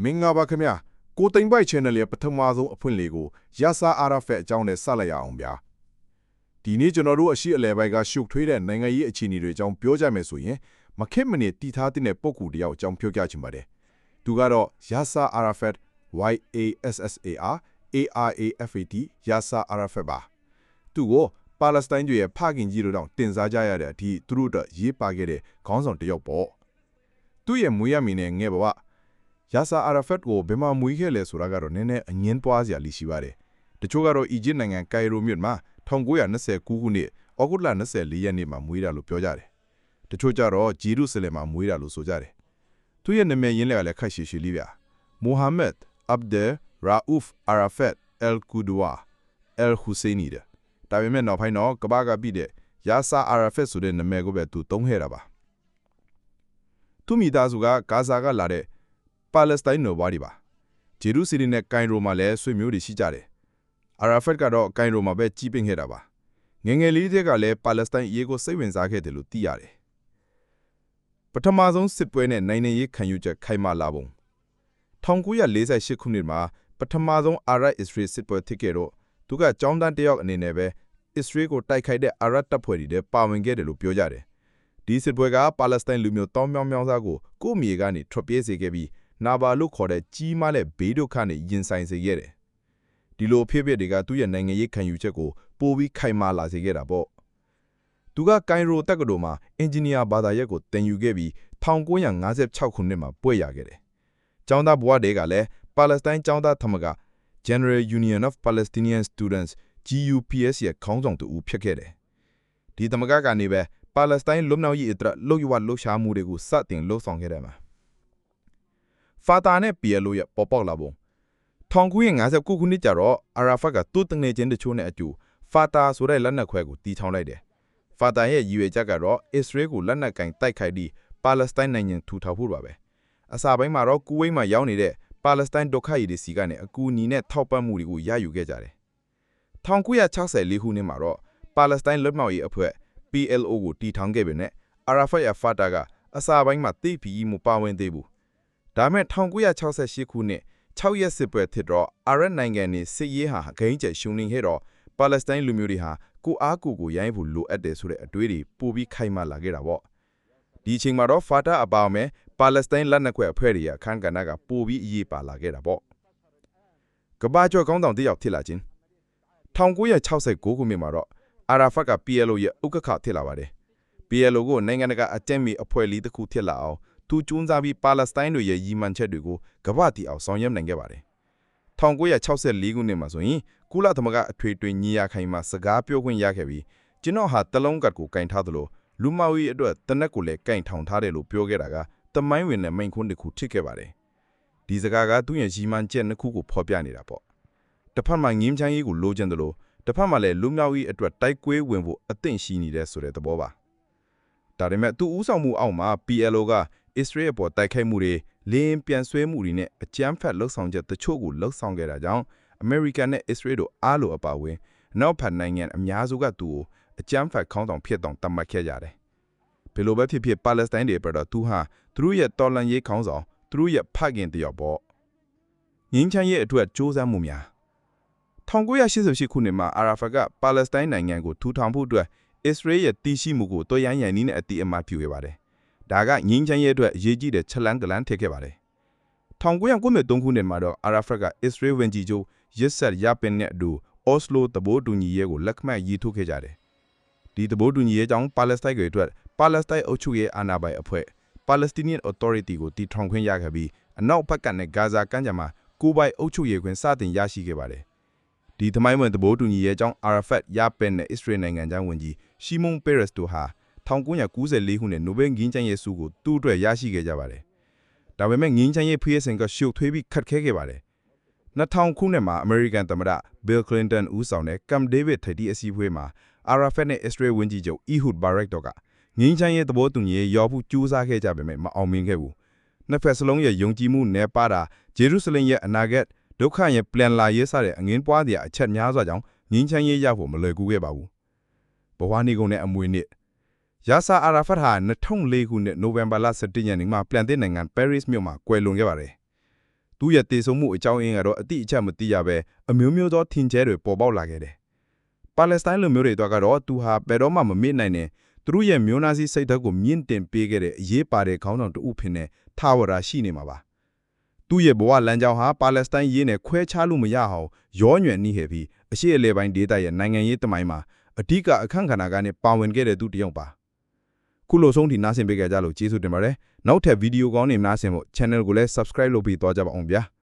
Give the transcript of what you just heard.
မင်္ဂလာပါခင်ဗျာကိုတိမ်ပိုက် channel ရဲ့ပထမဆုံးအဖွင့်လေးကိုယာဆာအာရာဖက်အကြောင်းနဲ့ဆက်လိုက်ရအောင်ဗျာဒီနေ့ကျွန်တော်တို့အရှိအလဲပိုင်းကရှုပ်ထွေးတဲ့နိုင်ငံရေးအခြေအနေတွေအကြောင်းပြောကြမယ်ဆိုရင်မခက်မနေတည်ထားတဲ့ပုံကူတယောက်အကြောင်းပြောပြချင်ပါတယ်သူကတော့ယာဆာအာရာဖက် YASSARယာဆာအာရာဖက်ပါသူကိုပါလက်စတိုင်းတွေရဲ့ဖခင်ကြီးတို့တောင်တင်စားကြရတဲ့အထိသူတို့တော့ရေးပါခဲ့တဲ့ခေါင်းဆောင်တယောက်ပေါ့သူ့ရဲ့မွေးရမည်နဲ့ငဲ့ဘဝယာဆာအာရာဖက်ကိုဘယ်မှာမွေးခဲ့လဲဆိုတာကတော့နည်းနည်းအငင်းပွားစရာရှိပါတယ်တချို့ကတော့အီဂျစ်နိုင်ငံကိုင်ရိုမြို့မှာ1929ခုနှစ်ဩဂုတ်လ24ရက်နေ့မှာမွေးတာလို့ပြောကြတယ်တချို့ကျတော့ဂျေရုဆလင်မှာမွေးတာလို့ဆိုကြတယ်သူ့ရဲ့နာမည်ရင်းလည်းခက်ရှည်ရှည်လေးဗျာမိုဟာမက်အဗ်ဒယ်ရာအူဖ်အာရာဖက်အယ်ကူဒွာအယ်ဟူစိနီဒါပေမဲ့နောက်ပိုင်းတော့ကဘာကပြီးတဲ့ယာဆာအာရာဖက်ဆိုတဲ့နာမည်ကိုပဲသူသုံးခဲ့တာပါသူမိသားစုကဂါဇာကလာတဲ့ပါလက်စတိုင်းနွယ်ဖွားတွေပါဂျေရုဆလင်နဲ့ကိုင်ရိုမှာလည်းဆွေမျိုးတွေရှိကြတယ်အာရာဖက်ကတော့ကိုင်ရိုမှာပဲကြီးပင်းခဲ့တာပါငယ်ငယ်လေးတည်းကလည်းပါလက်စတိုင်းအရေးကိုစိတ်ဝင်စားခဲ့တယ်လို့သိရတယ်ပထမဆုံးစစ်ပွဲနဲ့နိုင်ငံရေးခံယူချက်ခိုင်မာလာပုံ1948ခုနှစ်မှာပထမဆုံးအာရပ်အစ္စရေးစစ်ပွဲဖြစ်ခဲ့တော့သူကចောင်းတန်းတယောက်အနေနဲ့ပဲအစ္စရေးကိုတိုက်ခိုက်တဲ့အာရပ်တပ်ဖွဲ့တွေထဲပါဝင်ခဲ့တယ်လို့ပြောကြတယ်ဒီစစ်ပွဲကပါလက်စတိုင်းလူမျိုးတောင်းမြောင်းမြောင်းသားကိုကိုယ့်မြေကနေထွက်ပြေးစေခဲ့ပြီးနာဘာလို့ခေါ်တဲ့ကြီးမားတဲ့ဘေးဒုက္ခနဲ့ရင်ဆိုင်စေခဲ့တယ်ဒီလိုဖြစ်ဖြစ်တွေကသူ့ရဲ့နိုင်ငံရေးခံယူချက်ကိုပိုပြီးခိုင်မာလာစေခဲ့တာပေါ့သူကကိုင်ရိုတက္ကသိုလ်မှာအင်ဂျင်နီယာဘာသာရပ်ကိုသင်ယူခဲ့ပြီး1956ခုနှစ်မှာဘွဲ့ရခဲ့တယ်ကျောင်းသားဘဝတည်းကလည်းပါလက်စတိုင်းကျောင်းသားသမဂ္ဂ General Union of Palestinian Students GUPS ရဲ့ခေါင်းဆောင်တူဖြစ်ခဲ့တယ်ဒီသမဂ္ဂကနေပဲပါလက်စတိုင်းလွတ်မြောက်ရေးအတွက်လှုပ်ရွလှုပ်ရှားမှုတွေကိုစတင်လှုပ်ဆောင်ခဲ့တယ်မှာဖာတာနဲ့ PLO ရဲ့ပေါ်ပေါက်လာပုံ1959ခုနှစ်ကျတော့အာရာဖတ်ကသူ့တငယ်ချင်းတချို့နဲ့အတူဖာတာဆိုတဲ့လက်နက်ခွဲကိုတီထောင်လိုက်တယ်ဖာတာရဲ့ရည်ရွယ်ချက်ကတော့အစ္စရေးကိုလက်နက်ကင်တိုက်ခိုက်ပြီးပါလက်စတိုင်းနိုင်ငံထူထောင်ဖို့ပါပဲအစပိုင်းမှာတော့ကူဝိတ်မှာရောက်နေတဲ့ပါလက်စတိုင်းဒုက္ခသည်တွေစီကနေအကူအညီနဲ့ထောက်ပံ့မှုတွေကိုရယူခဲ့ကြတယ်1964ခုနှစ်မှာတော့ပါလက်စတိုင်းလွတ်မြောက်ရေးအဖွဲ့ PLO ကိုတီထောင်ခဲ့ပေမဲ့အာရာဖတ်ရဲ့ဖာတာကအစပိုင်းမှာတိတ်ပြီးမပါဝင်သေးဘူးဒါမဲ့1968ခုနှစ်6ရက်စစ်ပွဲဖြစ်တော့အာရပ်နိုင်ငံနေစစ်ရေးဟာအဂိမ်းကျရှုံနေခဲ့တော့ပါလက်စတိုင်းလူမျိုးတွေဟာကိုအားကိုရိုင်းဖို့လိုအပ်တယ်ဆိုတဲ့အတွေးတွေပိုပြီးခိုင်မာလာခဲ့တာပေါ့ဒီအချိန်မှာတော့ဖာတာအပါအဝင်ပါလက်စတိုင်းလက်နက်ခွဲအဖွဲ့တွေအခန်းကဏ္ဍကပိုပြီးအရေးပါလာခဲ့တာပေါ့ကဘာကျော်ကောင်းတောင်တယောက်ဖြစ်လာခြင်း1969ခုနှစ်မှာတော့အာရာဖတ်က PLO ရဲ့ဥက္ကဋ္ဌဖြစ်လာပါတယ် PLO ကိုနိုင်ငံတကာအကြမ်းမြစ်အဖွဲ့လေးတစ်ခုဖြစ်လာအောင်သူကျူးစားပြီးပါလက်စတိုင်းတွေရဲ့ရည်မှန်းချက်တွေကိုကမ္ဘာတီအောင်ဆောင်ရွက်နိုင်ခဲ့ပါတယ်1964ခုနှစ်မှာဆိုရင်ကုလသမဂ္ဂအထွေထွေညီလာခံမှာစကားပြောခွင့်ရခဲ့ပြီးကျွန်တော်ဟာတလုံးကတ်ကိုကင်ထားသလိုလူမဝီအတွက်တနက်ကိုလည်းကင်ထောင်ထားတယ်လို့ပြောခဲ့တာကတမိုင်းဝင်တဲ့မိန့်ခွန်းတစ်ခုဖြစ်ခဲ့ပါတယ်ဒီစကားကသူ့ရဲ့ရည်မှန်းချက်နှစ်ခုကိုဖော်ပြနေတာပေါ့တစ်ဖက်မှာငင်းချမ်းရေးကိုလိုချင်တယ်လို့တစ်ဖက်မှာလည်းလူမျိုးရေးအတွက်တိုက်ကွေးဝင်ဖို့အသင့်ရှိနေတဲ့ဆိုတဲ့သဘောပါဒါပေမဲ့သူဥဆောင်မှုအောက်မှာ PLO ကအစ္စရေးပေါ်တိုက်ခိုက်မှုတွေလင်းပြန်ဆွဲမှုတွေနဲ့အကြမ်းဖက်လှုပ်ဆောင်ချက်တချို့ကိုလှုပ်ဆောင်ခဲ့တာကြောင့်အမေရိကန်နဲ့အစ္စရေးတို့အားလိုအပါဝင်နောက်ဖက်နိုင်ငံအများစုကသူ့ကိုအကြမ်းဖက်ခေါင်းဆောင်ဖြစ်တောင်တတ်မှတ်ခဲ့ကြတယ်ဘယ်လိုပဲဖြစ်ဖြစ်ပါလက်စတိုင်းတွေပြတော့သူဟာသူတို့ရဲ့တော်လှန်ရေးခေါင်းဆောင်သူတို့ရဲ့ဖခင်တယောက်ပေါ့ငင်းချမ်းရေးအတွက်စ조사မှုများ1988ခုနှစ်မှာအာရာဖတ်ကပါလက်စတိုင်းနိုင်ငံကိုထူထောင်ဖို့အတွက်အစ္စရေးရဲ့တည်ရှိမှုကိုတွဲရန်ရန်နီးနဲ့အတိအမှတ်ပြုခဲ့ပါတယ်ဒါကငင်းချမ်းရေးအတွက်အရေးကြီးတဲ့ချက်လန်းကလန်းထည့်ခဲ့ပါတယ်1993ခုနှစ်မှာတော့အာရာဖတ်ကအစ္စရေးဝန်ကြီးချုပ်ရစ်ဆက်ယာပင်နဲ့အတူအော်စလိုသဘောတူညီရေးကိုလက်မှတ်ရေးထိုးခဲ့ကြတယ်ဒီသဘောတူညီရေးကြောင့်ပါလက်စတိုင်းတွေအတွက်ပါလက်စတိုင်းအုပ်ချုပ်ရေးအာဏာပိုင်အဖွဲ့ Palestinian Authority ကိုတည်ထောင်ခွင့်ရခဲ့ပြီးအနောက်ဘက်ကနဲ့ဂါဇာကမ်းခြေမှာကိုယ်ပိုင်အုပ်ချုပ်ရေးခွင့်စတင်ရရှိခဲ့ပါတယ်ဒီသမိုင်းဝင်သဘောတူညီရေးကြောင့်အာရာဖတ်ယာပင်နဲ့အစ္စရေးနိုင်ငံသားဝန်ကြီးရှီမွန်ပက်ရက်စ်တို့ဟာ1994ခုနှစ်နိုဘယ်ငင်းချမ်းရေးဆုကိုသူ့အတွက်ရရှိခဲ့ကြပါတယ်ဒါပေမဲ့ငင်းချမ်းရေးဖြစ်စဉ်ကရှုပ်ထွေးပြီးခက်ခဲခဲ့ပါတယ်2000ခုနှစ်မှာအမေရိကန်သမ္မတဘီလ်ကလင်တန်ဦးဆောင်တဲ့ကမ်ဒေးဗစ်ထိပ်သီးအစည်းအဝေးမှာအာရာဖတ်နဲ့အစ္စရေးဝန်ကြီးချုပ်အီဟူဒ်ဘာရက်တို့ကငင်းချမ်းရေးသဘောတူညီရေးရောက်ဖို့ကြိုးစားခဲ့ကြပေမဲ့မအောင်မြင်ခဲ့ဘူးနှစ်ဖက်စလုံးရဲ့ယုံကြည်မှုနဲ့ပါတာဂျေရုဆလင်ရဲ့အနာဂတ်ဒုက္ခရဲ့ပြန်လာရေးစတဲ့အငင်းပွားတဲ့အချက်များစွာကြောင့်ငင်းချမ်းရေးရဖို့မလွယ်ကူခဲ့ပါဘူးဘဝနေကုန်တဲ့အမွေနှစ်ယာဆာအာရာဖတ်ဟာ2004ခုနှစ်နိုဝင်ဘာလ17ရက်နေ့မှာပြန်တဲ့နိုင်ငံပဲရစ်မြို့မှာကွယ်လွန်ခဲ့ပါတယ် သူရဲ့တည်ဆုံမှုအကြောင်းရင်းကတော့အတိအကျမသိရပဲအမျိုးမျိုးသောထင်ကျဲတွေပေါ်ပေါက်လာခဲ့တယ်။ပါလက်စတိုင်းလူမျိုးတွေကတော့သူဟာဘယ်တော့မှမမေ့နိုင်နဲ့သူတို့ရဲ့မျိုးနာစီစိတ်ဓာတ်ကိုမြင့်တင်ပေးခဲ့တဲ့အရေးပါတဲ့ခေါင်းဆောင်တဦးဖြစ်နေထာဝရရှိနေမှာပါ။သူရဲ့ဘဝလမ်းကြောင်းဟာပါလက်စတိုင်းရေးနဲ့ခွဲခြားလို့မရအောင်ရောညွယ်နှိဟဲပြီးအရှေ့အလယ်ပိုင်းဒေသရဲ့နိုင်ငံရေးတမိုင်းမှာအဓိကအခန့်ကဏ္ဍကနေပါဝင်ခဲ့တဲ့သူတစ်ယောက်ပါ။ခုလိုဆုံးထိနားဆင်ပေးကြလို့ကျေးဇူးတင်ပါတယ်။နောက်ထပ်ဗီဒီယိုကောင်းတွေနားဆင်ဖို့ channel ကိုလည်း subscribe လုပ်ပြီးသွားကြပါအောင်ဗျာ။